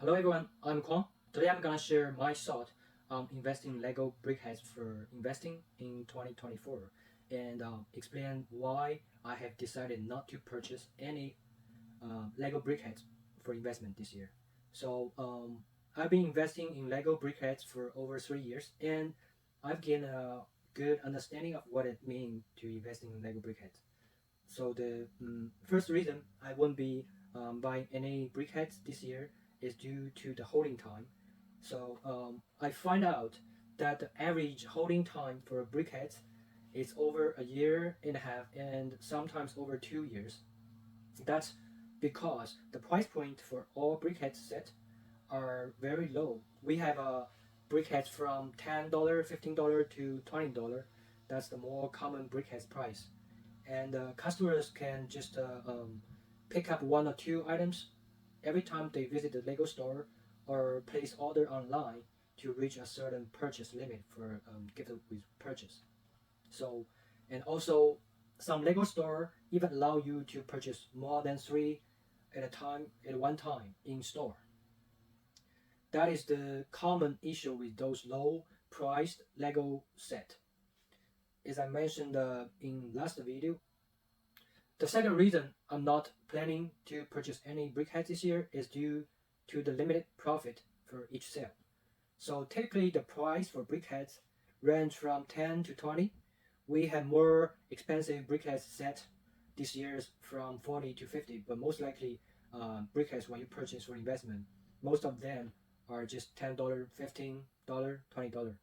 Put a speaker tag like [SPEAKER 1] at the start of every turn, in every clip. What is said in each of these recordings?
[SPEAKER 1] Hello everyone, I'm Kwang. Today I'm gonna share my thought on investing Lego BrickHeadz for investing in 2024 and explain why I have decided not to purchase any Lego BrickHeadz for investment this year. So I've been investing in Lego BrickHeadz for over 3 years and I've gained a good understanding of what it means to invest in Lego BrickHeadz. So the first reason I won't be buying any BrickHeadz this year is due to the holding time. So I find out that the average holding time for BrickHeadz is over a year and a half and sometimes over 2 years. That's because the price point for all BrickHeadz sets are very low. We have a BrickHeadz from $10, $15 to $20. That's the more common BrickHeadz price and customers can just pick up one or two items every time they visit the Lego store or place order online to reach a certain purchase limit for given with purchase. So, and also some Lego store even allow you to purchase more than three at one time in store. That is the common issue with those low priced Lego set. As I mentioned in last video, the second reason I'm not planning to purchase any BrickHeadz this year is due to the limited profit for each sale. So typically the price for BrickHeadz range from 10 to 20. We have more expensive BrickHeadz set this year from 40 to 50, but most likely BrickHeadz when you purchase for investment, most of them are just $10, $15, $20.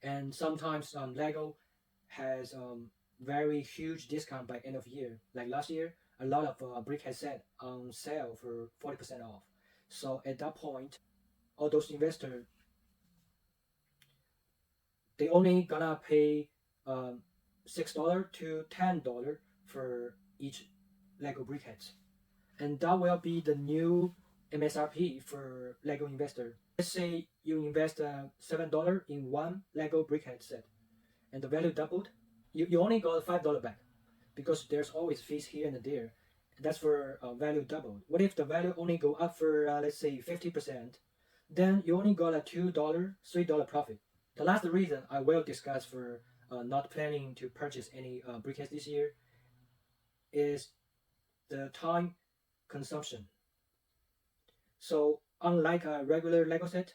[SPEAKER 1] And sometimes Lego has very huge discount by end of year. Like last year, a lot of BrickHeadz set on sale for 40% off. So at that point, all those investors they only gonna pay $6 to $10 for each Lego BrickHeadz, and that will be the new MSRP for Lego investor. Let's say you invest $7 in one Lego BrickHeadz set, and the value doubled. You only got $5 back because there's always fees here and there. That's for value doubled. What if the value only go up for let's say 50%? Then you only got a $2, $3 profit. The last reason I will discuss for not planning to purchase any BrickHeadz this year is the time consumption. So unlike a regular Lego set,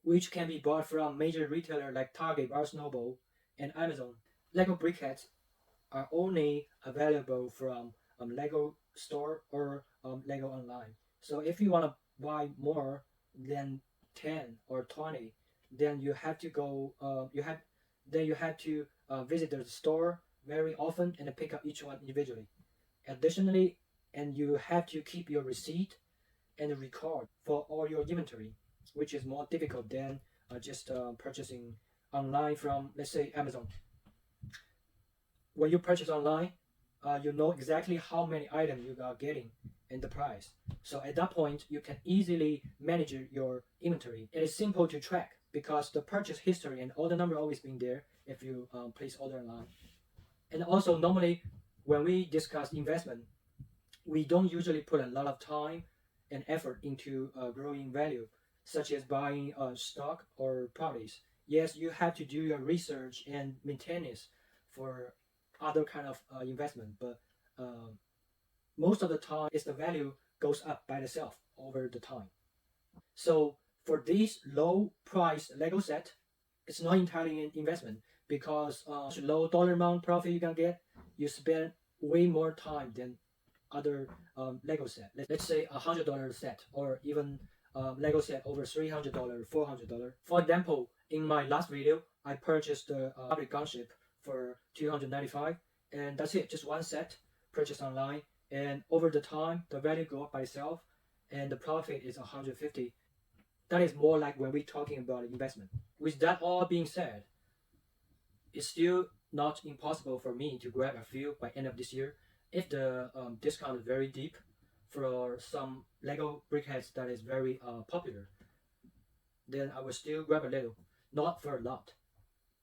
[SPEAKER 1] which can be bought from major retailers like Target, Barnes Noble, and Amazon, Lego BrickHeadz are only available from Lego store or Lego online. So if you want to buy more than 10 or 20, then you have to go. You have to visit the store very often and pick up each one individually. Additionally, and you have to keep your receipt and record for all your inventory, which is more difficult than just purchasing online from, let's say, Amazon. When you purchase online, you know exactly how many items you are getting and the price. So at that point, you can easily manage your inventory. It is simple to track because the purchase history and all the number always been there if you place order online. And also normally when we discuss investment, we don't usually put a lot of time and effort into growing value, such as buying stock or properties. Yes, you have to do your research and maintenance for other kind of investment, but most of the time is the value goes up by itself over the time. So for this low price Lego set, it's not entirely an investment because low dollar amount profit you can get, you spend way more time than other Lego set. Let's say $100 set or even Lego set over $300, $400. For example, in my last video, I purchased the public gunship for $295, and that's it. Just one set purchased online, and over the time, the value go up by itself, and the profit is $150. That is more like when we're talking about investment. With that all being said, it's still not impossible for me to grab a few by end of this year if the discount is very deep for some Lego BrickHeadz that is very popular. Then I will still grab a little, not for a lot,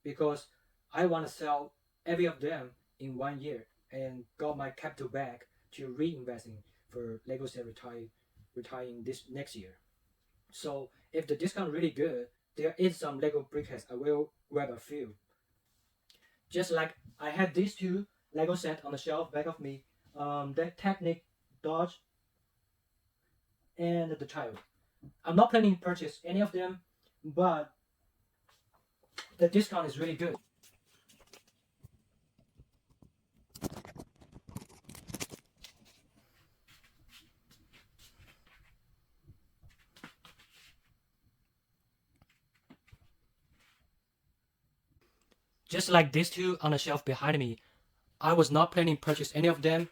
[SPEAKER 1] because I want to sell every of them in 1 year and got my capital back to reinvesting for Lego set retiring this next year. So if the discount really good, there is some Lego BrickHeadz. I will grab a few. Just like I have these two Lego set on the shelf back of me, the Technic Dodge and the Child. I'm not planning to purchase any of them, but the discount is really good. Just like these two on the shelf behind me, I was not planning to purchase any of them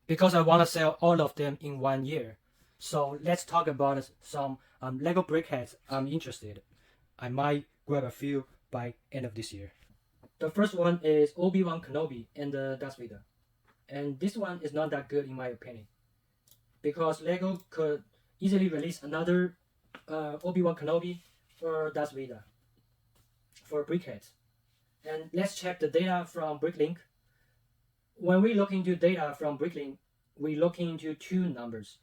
[SPEAKER 1] because I want to sell all of them in 1 year. So let's talk about some Lego BrickHeadz I'm interested. I might grab a few by end of this year. The first one is Obi-Wan Kenobi and the Darth Vader. And this one is not that good in my opinion, because Lego could easily release another Obi-Wan Kenobi or Darth Vader for BrickHeadz. And let's check the data from BrickLink. When we look into data from BrickLink, we look into two numbers.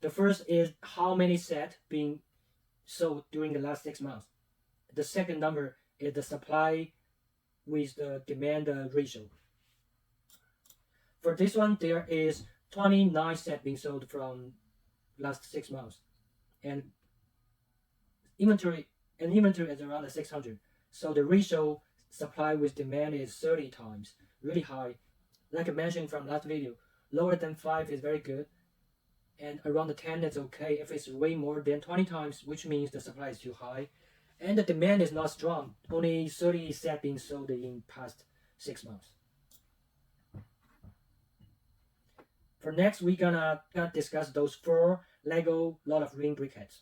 [SPEAKER 1] The first is how many sets being sold during the last 6 months. The second number is the supply with the demand ratio. For this one, there is 29 sets being sold from last 6 months, and inventory is around 600. So the ratio supply with demand is 30 times, really high. Like I mentioned from last video, lower than 5 is very good, and around 10 is okay. If it's way more than 20 times, which means the supply is too high, and the demand is not strong. Only 30 sets being sold in past 6 months. For next, we're gonna discuss those 4 Lego Lord of Ring BrickHeadz.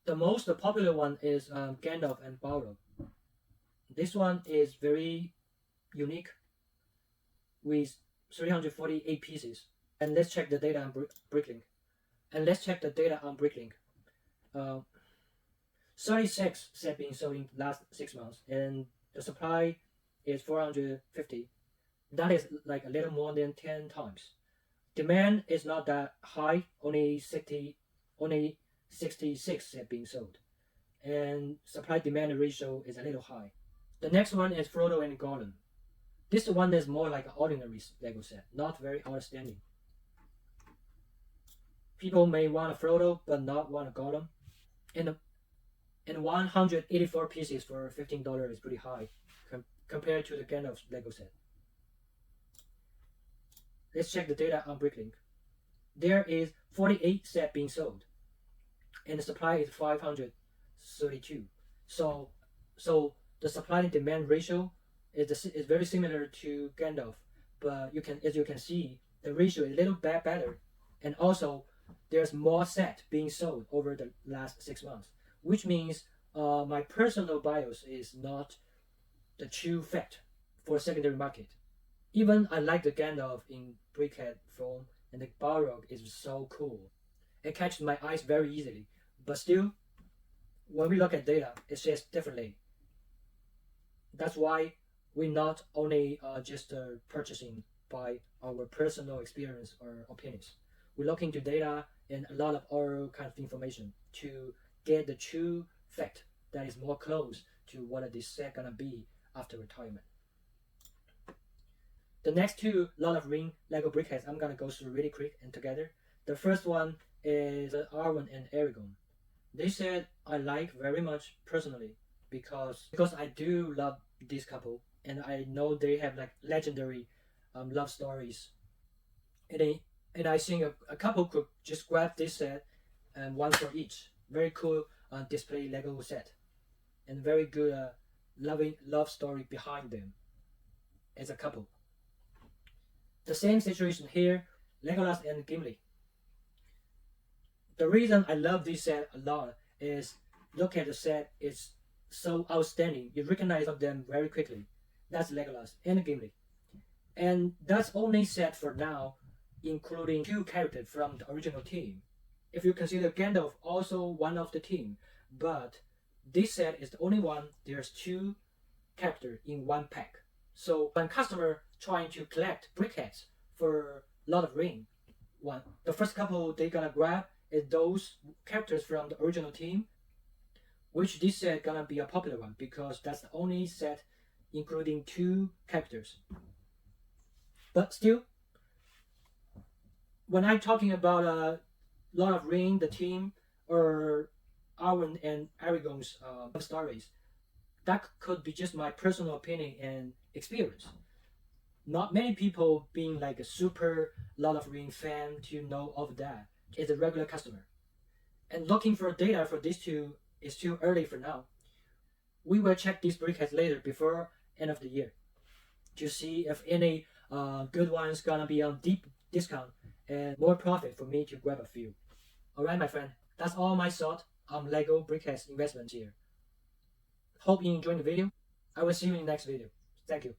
[SPEAKER 1] The most popular one is Gandalf and Balrog. This one is very unique with 348 pieces. And let's check the data on BrickLink. 36 sets being sold in last 6 months, and the supply is 450. That is like a little more than 10 times. Demand is not that high, only 66 sets being sold, and supply demand ratio is a little high. The next one is Frodo and Gollum. This one is more like an ordinary Lego set, not very outstanding. People may want a Frodo but not want a Gollum, and 184 pieces for $15 is pretty high compared to the Gandalf Lego set. Let's check the data on BrickLink. There is 48 sets being sold, and the supply is 532. So the supply and demand ratio is very similar to Gandalf, but as you can see, the ratio is a little bit better, and also there's more sets being sold over the last 6 months, which means my personal bias is not the true fact for secondary market. Even I like the Gandalf in BrickHeadz form, and the Balrog is so cool. It catches my eyes very easily, but still, when we look at data, it says differently. That's why we're not only just purchasing by our personal experience or opinions. We look into data and a lot of other kind of information to get the true fact that is more close to what this set gonna be after retirement. The next 2 Lord of Ring Lego BrickHeadz I'm gonna go through really quick and together. The first one is Arwen and Aragorn. This set I like very much personally because I do love this couple, and I know they have like legendary love stories. And I think a couple could just grab this set and one for each. Very cool display Lego set, and very good love story behind them as a couple. The same situation here, Legolas and Gimli. The reason I love this set a lot is look at the set, it's so outstanding. You recognize of them very quickly. That's Legolas and Gimli. And that's only set for now, including 2 characters from the original team. If you consider Gandalf also one of the team, but this set is the only one there's 2 characters in one pack. So when customer trying to collect BrickHeadz for Lord of Ring, one. The first couple they gonna grab is those characters from the original team, which this set gonna be a popular one because that's the only set including 2 characters. But still, when I'm talking about Lord of Ring, the team, or Arwen and Aragorn's stories, that could be just my personal opinion and experience. Not many people being like a super Lord of Ring fan to know of that. It's a regular customer. And looking for data for these two is too early for now. We will check these BrickHeadz later before end of the year to see if any good ones gonna be on deep discount and more profit for me to grab a few. Alright my friend, that's all my thought on Lego BrickHeadz investment here. Hope you enjoyed the video. I will see you in the next video. Thank you.